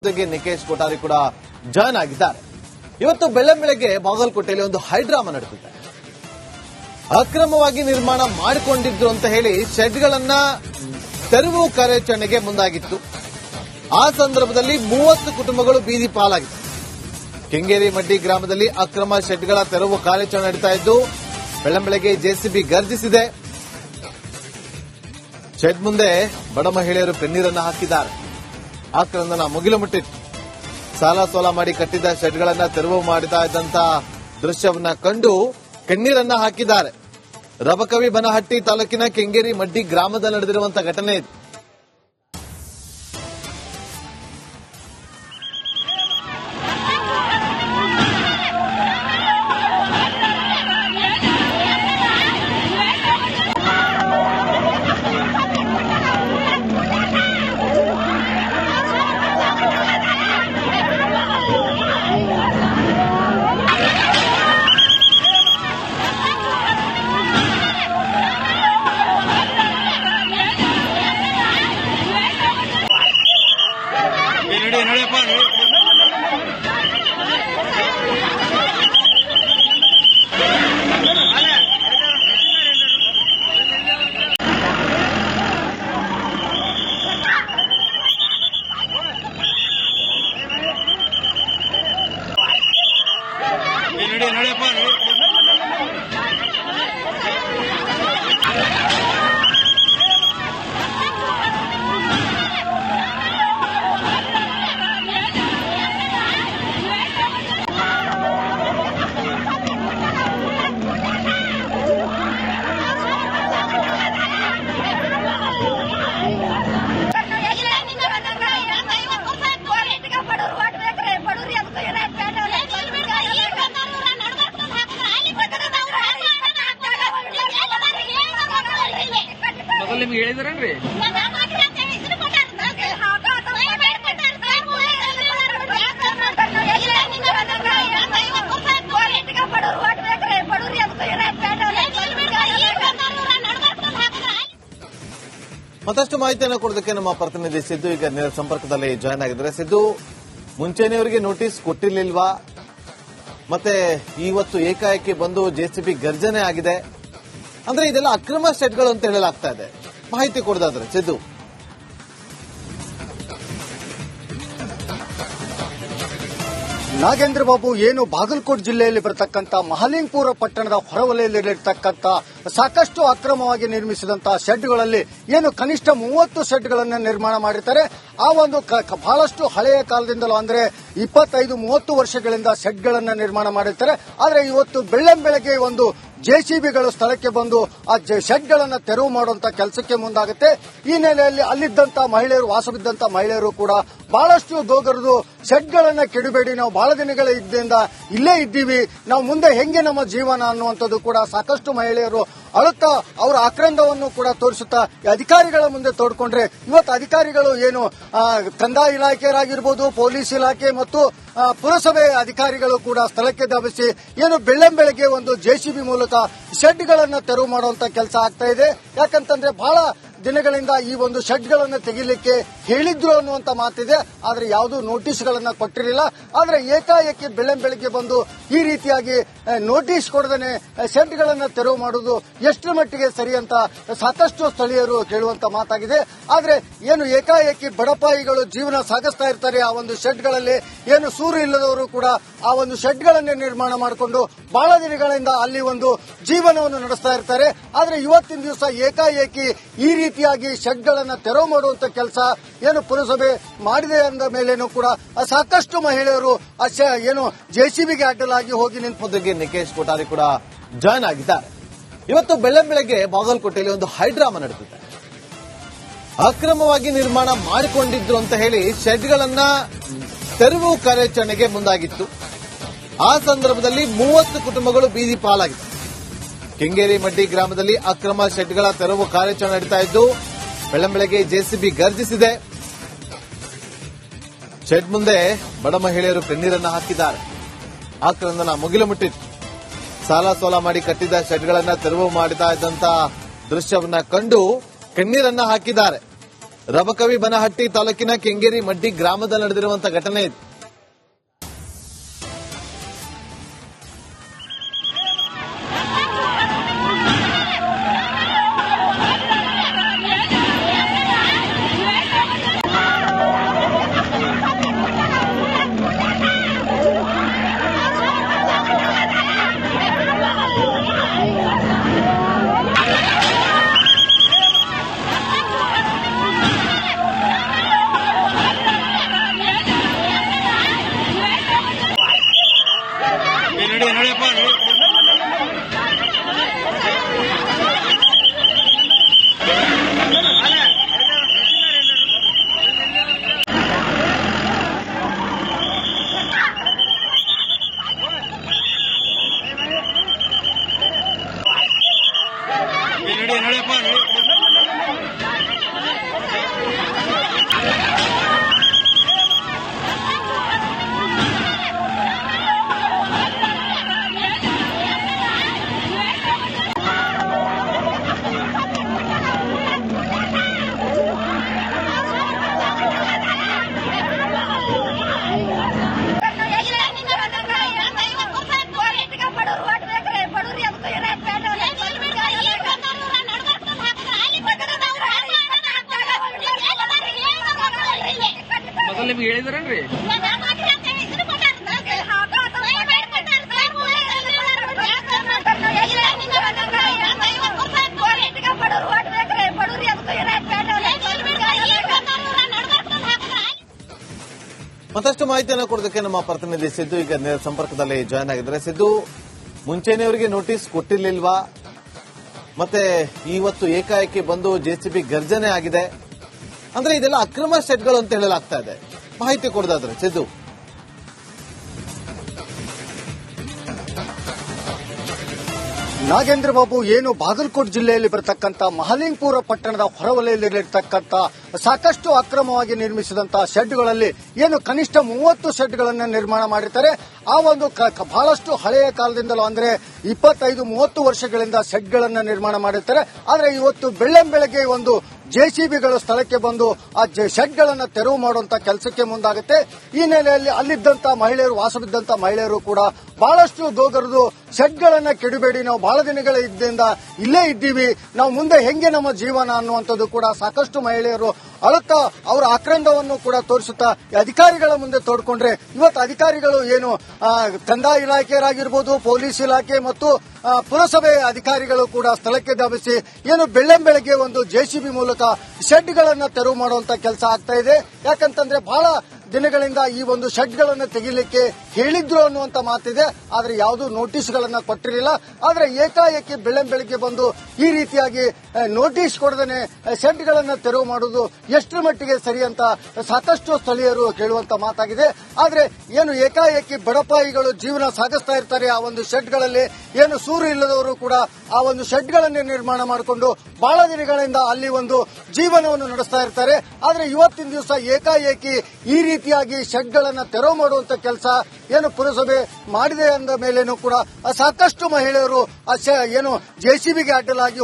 ಜೊತೆಗೆ ನಿಕೇಶ್ ಕೊಠಾರಿ ಕೂಡ ಜಾಯ್ನ್ ಆಗಿದ್ದಾರೆ. ಇವತ್ತು ಬೆಳ್ಳಂಬೆಳಗ್ಗೆ ಬಾಗಲಕೋಟೆಯಲ್ಲಿ ಒಂದು ಹೈಡ್ರಾಮಾ ನಡೆದಿದೆ. ಅಕ್ರಮವಾಗಿ ನಿರ್ಮಾಣ ಮಾಡಿಕೊಂಡಿದ್ರು ಅಂತ ಹೇಳಿ ಶೆಡ್ಗಳನ್ನ ತೆರವು ಕಾರ್ಯಾಚರಣೆಗೆ ಮುಂದಾಗಿತ್ತು. ಆ ಸಂದರ್ಭದಲ್ಲಿ 30 ಕುಟುಂಬಗಳು ಬೀದಿ ಪಾಲಾಗಿತ್ತು. ಕೆಂಗೇರಿ ಮಡ್ಡಿ ಗ್ರಾಮದಲ್ಲಿ ಅಕ್ರಮ ಶೆಡ್ಗಳ ತೆರವು ಕಾರ್ಯಾಚರಣೆ ನಡೀತಾ ಇದ್ದು ಬೆಳ್ಳಂಬೆಳಗ್ಗೆ ಜೆಸಿಬಿ ಗರ್ಜಿಸಿದೆ. ಶೆಡ್ ಮುಂದೆ ಬಡ ಮಹಿಳೆಯರು ಕಣ್ಣೀರನ್ನು ಹಾಕಿದ್ದಾರೆ. ಆಕ್ರಂದನ ಮುಗಿಲು ಮುಟ್ಟಿತ್ತು. ಸಾಲ ಸೋಲ ಮಾಡಿ ಕಟ್ಟಿದ್ದ ಶೆಡ್ಗಳನ್ನ ತೆರವು ಮಾಡ್ತಾ ಇದ್ದಂತ ದೃಶ್ಯವನ್ನ ಕಂಡು ಕಣ್ಣೀರನ್ನ ಹಾಕಿದ್ದಾರೆ. ರಬಕವಿ ಬನಹಟ್ಟಿ ತಾಲೂಕಿನ ಕೆಂಗೇರಿ ಮಡ್ಡಿ ಗ್ರಾಮದಲ್ಲಿ ನಡೆದಿರುವಂತಹ ಘಟನೆ ಇದು. ನಿಮ್ಗೆ ಹೇಳಿದ್ರನ್ರಿ ಮತ್ತಷ್ಟು ಮಾಹಿತಿಯನ್ನು ಕೊಡೋದಕ್ಕೆ ನಮ್ಮ ಪ್ರತಿನಿಧಿ ಸಿದ್ದು ಈಗ ನೇರ ಸಂಪರ್ಕದಲ್ಲಿ ಜಾಯ್ನ್ ಆಗಿದ್ದಾರೆ. ಸಿದ್ದು, ಮುಂಚೆನೆಯವರಿಗೆ ನೋಟಿಸ್ ಕೊಟ್ಟಿರ್ಲಿಲ್ವಾ? ಮತ್ತೆ ಇವತ್ತು ಏಕಾಏಕಿ ಬಂದು ಜೆಸಿಬಿ ಗರ್ಜನೆ ಆಗಿದೆ ಅಂದ್ರೆ ಇದೆಲ್ಲ ಅಕ್ರಮ ಶೆಡ್ಗಳು ಅಂತ ಹೇಳಲಾಗ್ತಾ ಇದೆ. ಮಾಹಿತಿ ಕೊಡೋದಾದ್ರೆ ಸಿದ್ದು. ನಾಗೇಂದ್ರ ಬಾಬು, ಏನು ಬಾಗಲಕೋಟೆ ಜಿಲ್ಲೆಯಲ್ಲಿ ಬರತಕ್ಕಂತ ಮಹಲಿಂಗಪುರ ಪಟ್ಟಣದ ಹೊರವಲಯದಲ್ಲಿರತಕ್ಕಂತ ಸಾಕಷ್ಟು ಅಕ್ರಮವಾಗಿ ನಿರ್ಮಿಸಿದಂತಹ ಶೆಡ್ಗಳಲ್ಲಿ ಏನು ಕನಿಷ್ಠ 30 ಶೆಡ್ಗಳನ್ನು ನಿರ್ಮಾಣ ಮಾಡಿರ್ತಾರೆ. ಆ ಒಂದು ಬಹಳಷ್ಟು ಹಳೆಯ ಕಾಲದಿಂದಲೂ ಅಂದ್ರೆ 25-30 ವರ್ಷಗಳಿಂದ ಶೆಡ್ಗಳನ್ನು ನಿರ್ಮಾಣ ಮಾಡಿರ್ತಾರೆ. ಆದರೆ ಇವತ್ತು ಬೆಳ್ಳಂಬೆಳಗ್ಗೆ ಒಂದು ಜೆಸಿಬಿಗಳು ಸ್ಥಳಕ್ಕೆ ಬಂದು ಆ ಶೆಡ್ಗಳನ್ನು ತೆರವು ಮಾಡುವಂತ ಕೆಲಸಕ್ಕೆ ಮುಂದಾಗುತ್ತೆ. ಈ ನೆಲೆಯಲ್ಲಿ ಅಲ್ಲಿದ್ದಂತ ಮಹಿಳೆಯರು, ವಾಸವಿದ್ದಂತ ಮಹಿಳೆಯರು ಕೂಡ ಬಹಳಷ್ಟು ಗೋಗರದು ಶೆಡ್ಗಳನ್ನ ಕೆಡಬೇಡಿ, ನಾವು ಬಹಳ ದಿನಗಳ ಇದ್ದಿಂದ ಇಲ್ಲೇ ಇದ್ದೀವಿ, ನಾವು ಮುಂದೆ ಹೆಂಗೆ ನಮ್ಮ ಜೀವನ ಅನ್ನುವಂಥದ್ದು ಕೂಡ ಸಾಕಷ್ಟು ಮಹಿಳೆಯರು ಅಳುತ್ತಾ ಅವರ ಆಕ್ರಂದವನ್ನು ಕೂಡ ತೋರಿಸುತ್ತಾ ಅಧಿಕಾರಿಗಳ ಮುಂದೆ ತೋಡ್ಕೊಂಡ್ರೆ ಇವತ್ತು ಅಧಿಕಾರಿಗಳು ಏನು ಕಂದಾಯ ಇಲಾಖೆಯರಾಗಿರ್ಬೋದು, ಪೊಲೀಸ್ ಇಲಾಖೆ ಮತ್ತು ಪುರಸಭೆ ಅಧಿಕಾರಿಗಳು ಕೂಡ ಸ್ಥಳಕ್ಕೆ ಧಾವಿಸಿ ಏನು ಬೆಳ್ಳಂಬೆಳಗ್ಗೆ ಒಂದು ಜೆಸಿಬಿ ಮೂಲಕ ಶೆಡ್ಗಳನ್ನ ತೆರವು ಮಾಡುವಂತ ಕೆಲಸ ಆಗ್ತಾ ಇದೆ. ಯಾಕಂತಂದ್ರೆ ಬಹಳ ದಿನಗಳಿಂದ ಈ ಒಂದು ಶೆಡ್ಗಳನ್ನು ತೆಗಿಲಿಕ್ಕೆ ಹೇಳಿದ್ರು ಅನ್ನುವಂತ ಮಾತಿದೆ. ಆದ್ರೆ ಯಾವುದೂ ನೋಟಿಸ್ಗಳನ್ನ ಕೊಟ್ಟಿರಲಿಲ್ಲ. ಆದ್ರೆ ಏಕಾಏಕಿ ಬೆಳ್ಳಂಬೆಳಗ್ಗೆ ಬಂದು ಈ ರೀತಿಯಾಗಿ ನೋಟಿಸ್ ಕೊಡದೇನೆ ಶೆಡ್ಗಳನ್ನ ತೆರವು ಮಾಡುವುದು ಎಷ್ಟರ ಮಟ್ಟಿಗೆ ಸರಿ ಅಂತ ಸಾಕಷ್ಟು ಸ್ಥಳೀಯರು ಕೇಳುವಂತ ಮಾತಾಗಿದೆ. ಆದ್ರೆ ಏನು ಏಕಾಏಕಿ ಬಡಪಾಯಿಗಳು ಜೀವನ ಸಾಗಿಸ್ತಾ ಇರ್ತಾರೆ ಆ ಒಂದು ಶೆಡ್ಗಳಲ್ಲಿ, ಏನು ಸೂರು ಇಲ್ಲದವರು ಕೂಡ ಆ ಒಂದು ಶೆಡ್ಗಳನ್ನೇ ನಿರ್ಮಾಣ ಮಾಡಿಕೊಂಡು ಬಹಳ ದಿನಗಳಿಂದ ಅಲ್ಲಿ ಒಂದು ಜೀವನವನ್ನು ನಡೆಸ್ತಾ ಇರ್ತಾರೆ. ಆದ್ರೆ ಇವತ್ತಿನ ದಿವಸ ಏಕಾಏಕಿ ಈ ರೀತಿಯಾಗಿ ಶೆಡ್ಗಳನ್ನ ತೆರವು ಮಾಡುವಂತ ಕೆಲಸ ಏನು ಪುರಸಭೆ ಮಾಡಿದೆ ಅಂದ ಮೇಲೇನೂ ಕೂಡ ಸಾಕಷ್ಟು ಮಹಿಳೆಯರು ಏನು ಜೆಸಿಬಿಗೆ ಅಡ್ಡಲಾಗಿ ಹೋಗಿ ನಿಂತುದಕ್ಕೆ ನಿಕೇಶ್ ಕೊಠಾರಿ ಕೂಡ ಜಾಯ್ನ್ ಆಗಿದ್ದಾರೆ. ಇವತ್ತು ಬೆಳ್ಳಂಬೆಳಗ್ಗೆ ಬಾಗಲಕೋಟೆಯಲ್ಲಿ ಒಂದು ಹೈಡ್ರಾಮಾ ನಡೆದಿದೆ. ಅಕ್ರಮವಾಗಿ ನಿರ್ಮಾಣ ಮಾಡಿಕೊಂಡಿದ್ರು ಅಂತ ಹೇಳಿ ಶೆಡ್ಗಳನ್ನ ತೆರವು ಕಾರ್ಯಾಚರಣೆಗೆ ಮುಂದಾಗಿತ್ತು. ಆ ಸಂದರ್ಭದಲ್ಲಿ 30 ಕುಟುಂಬಗಳು ಬೀದಿ ಪಾಲಾಗಿತ್ತು. ಕೆಂಗೇರಿ ಮಡ್ಡಿ ಗ್ರಾಮದಲ್ಲಿ ಅಕ್ರಮ ಶೆಡ್ಗಳ ತೆರವು ಕಾರ್ಯಾಚರಣೆ ನಡೀತಾ ಇದ್ದು ಬೆಳ್ಳಂಬೆಳಗ್ಗೆ ಜೆಸಿಬಿ ಗರ್ಜಿಸಿದೆ. ಶೆಡ್ ಮುಂದೆ ಬಡ ಮಹಿಳೆಯರು ಕಣ್ಣೀರನ್ನ ಹಾಕಿದ್ದಾರೆ. ಆಕ್ರಂದನ ಮುಗಿಲು ಮುಟ್ಟಿತ್ತು. ಸಾಲ ಸೋಲ ಮಾಡಿ ಕಟ್ಟಿದ್ದ ಶೆಡ್ಗಳನ್ನ ತೆರವು ಮಾಡ್ತಾ ಇದ್ದಂತ ದೃಶ್ಯವನ್ನ ಕಂಡು ಕಣ್ಣೀರನ್ನ ಹಾಕಿದ್ದಾರೆ. ರಬಕವಿ ಬನಹಟ್ಟಿ ತಾಲೂಕಿನ ಕೆಂಗೇರಿ ಮಡ್ಡಿ ಗ್ರಾಮದಲ್ಲಿ ನಡೆದಿರುವಂತಹ ಘಟನೆ ಇದು. ನಿಮ್ಗೆ ಹೇಳಿದ್ರನ್ರಿ ಮತ್ತಷ್ಟು ಮಾಹಿತಿಯನ್ನು ಕೊಡೋದಕ್ಕೆ ನಮ್ಮ ಪ್ರತಿನಿಧಿ ಸಿದ್ದು ಈಗ ನೇರ ಸಂಪರ್ಕದಲ್ಲಿ ಜಾಯ್ನ್ ಆಗಿದ್ದಾರೆ. ಸಿದ್ದು, ಮುಂಚೆನೆಯವರಿಗೆ ನೋಟಿಸ್ ಕೊಟ್ಟಿರ್ಲಿಲ್ವಾ? ಮತ್ತೆ ಇವತ್ತು ಏಕಾಏಕಿ ಬಂದು ಜೆಸಿಬಿ ಗರ್ಜನೆ ಆಗಿದೆ ಅಂದ್ರೆ ಇದೆಲ್ಲ ಅಕ್ರಮ ಶೆಡ್ಗಳು ಅಂತ ಹೇಳಲಾಗ್ತಾ ಇದೆ. ಮಾಹಿತಿ ಕೊಡೋದಾದ್ರೆ ಸಿದ್ದು. ನಾಗೇಂದ್ರ ಬಾಬು, ಏನು ಬಾಗಲಕೋಟೆ ಜಿಲ್ಲೆಯಲ್ಲಿ ಬರತಕ್ಕಂತ ಮಹಲಿಂಗಪುರ ಪಟ್ಟಣದ ಹೊರವಲಯದಲ್ಲಿರತಕ್ಕಂತ ಸಾಕಷ್ಟು ಅಕ್ರಮವಾಗಿ ನಿರ್ಮಿಸಿದಂತಹ ಶೆಡ್ಗಳಲ್ಲಿ ಏನು ಕನಿಷ್ಠ 30 ಶೆಡ್ಗಳನ್ನು ನಿರ್ಮಾಣ ಮಾಡಿರ್ತಾರೆ. ಆ ಒಂದು ಬಹಳಷ್ಟು ಹಳೆಯ ಕಾಲದಿಂದಲೂ ಅಂದ್ರೆ 25-30 ವರ್ಷಗಳಿಂದ ಶೆಡ್ಗಳನ್ನು ನಿರ್ಮಾಣ ಮಾಡಿರ್ತಾರೆ. ಆದ್ರೆ ಇವತ್ತು ಬೆಳ್ಳಂಬೆಳಗ್ಗೆ ಒಂದು ಜೆಸಿಬಿಗಳು ಸ್ಥಳಕ್ಕೆ ಬಂದು ಆ ಶೆಡ್ಗಳನ್ನು ತೆರವು ಮಾಡುವಂತ ಕೆಲಸಕ್ಕೆ ಮುಂದಾಗುತ್ತೆ. ಈ ನೆಲೆಯಲ್ಲಿ ಅಲ್ಲಿದ್ದಂತ ಮಹಿಳೆಯರು, ವಾಸವಿದ್ದಂತ ಮಹಿಳೆಯರು ಕೂಡ ಬಹಳಷ್ಟು ಗೋಗರದು ಶೆಡ್ಗಳನ್ನ ಕೆಡಬೇಡಿ, ನಾವು ಬಹಳ ದಿನಗಳ ಇದ್ದಿಂದ ಇಲ್ಲೇ ಇದ್ದೀವಿ, ನಾವು ಮುಂದೆ ಹೆಂಗೆ ನಮ್ಮ ಜೀವನ ಅನ್ನುವಂಥದ್ದು ಕೂಡ ಸಾಕಷ್ಟು ಮಹಿಳೆಯರು ಅಳುತ್ತಾ ಅವರ ಆಕ್ರಂದವನ್ನು ಕೂಡ ತೋರಿಸುತ್ತಾ ಅಧಿಕಾರಿಗಳ ಮುಂದೆ ತೋಡ್ಕೊಂಡ್ರೆ ಇವತ್ತು ಅಧಿಕಾರಿಗಳು ಏನು ಕಂದಾಯ ಇಲಾಖೆಯರಾಗಿರ್ಬೋದು, ಪೊಲೀಸ್ ಇಲಾಖೆ ಮತ್ತು ಪುರಸಭೆ ಅಧಿಕಾರಿಗಳು ಕೂಡ ಸ್ಥಳಕ್ಕೆ ಧಾವಿಸಿ ಏನು ಬೆಳ್ಳಂಬೆಳಗ್ಗೆ ಒಂದು ಜೆಸಿಬಿ ಮೂಲಕ ಶೆಡ್ಗಳನ್ನು ತೆರವು ಮಾಡುವಂತ ಕೆಲಸ ಆಗ್ತಾ ಇದೆ. ಯಾಕಂತಂದ್ರೆ ಬಹಳ ದಿನಗಳಿಂದ ಈ ಒಂದು ಶೆಡ್ಗಳನ್ನು ತೆಗಿಲಿಕ್ಕೆ ಹೇಳಿದ್ರು ಅನ್ನುವಂತ ಮಾತಿದೆ. ಆದ್ರೆ ಯಾವುದೂ ನೋಟಿಸ್ಗಳನ್ನ ಕೊಟ್ಟಿರಲಿಲ್ಲ. ಆದ್ರೆ ಏಕಾಏಕಿ ಬೆಳ್ಳಂಬೆಳಗ್ಗೆ ಬಂದು ಈ ರೀತಿಯಾಗಿ ನೋಟಿಸ್ ಕೊಡದೇನೆ ಶೆಡ್ಗಳನ್ನು ತೆರವು ಮಾಡುವುದು ಎಷ್ಟರ ಮಟ್ಟಿಗೆ ಸರಿ ಅಂತ ಸಾಕಷ್ಟು ಸ್ಥಳೀಯರು ಕೇಳುವಂತ ಮಾತಾಗಿದೆ. ಆದ್ರೆ ಏನು ಏಕಾಏಕಿ ಬಡಪಾಯಿಗಳು ಜೀವನ ಸಾಗಿಸ್ತಾ ಇರ್ತಾರೆ ಆ ಒಂದು ಶೆಡ್ಗಳಲ್ಲಿ, ಏನು ಸೂರು ಇಲ್ಲದವರು ಕೂಡ ಆ ಒಂದು ಶೆಡ್ಗಳನ್ನೇ ನಿರ್ಮಾಣ ಮಾಡಿಕೊಂಡು ಬಹಳ ದಿನಗಳಿಂದ ಅಲ್ಲಿ ಒಂದು ಜೀವನವನ್ನು ನಡೆಸ್ತಾ ಇರ್ತಾರೆ. ಆದ್ರೆ ಇವತ್ತಿನ ದಿವಸ ಏಕಾಏಕಿ ಈ ರೀತಿಯಾಗಿ ಶೆಡ್ಗಳನ್ನು ತೆರವು ಮಾಡುವಂತ ಕೆಲಸ ಏನು ಪುರಸಭೆ ಮಾಡಿದೆ ಅಂದ ಮೇಲೇನೂ ಕೂಡ ಸಾಕಷ್ಟು ಮಹಿಳೆಯರು ಏನು ಜೆಸಿಬಿಗೆ ಅಡ್ಡಲಾಗಿ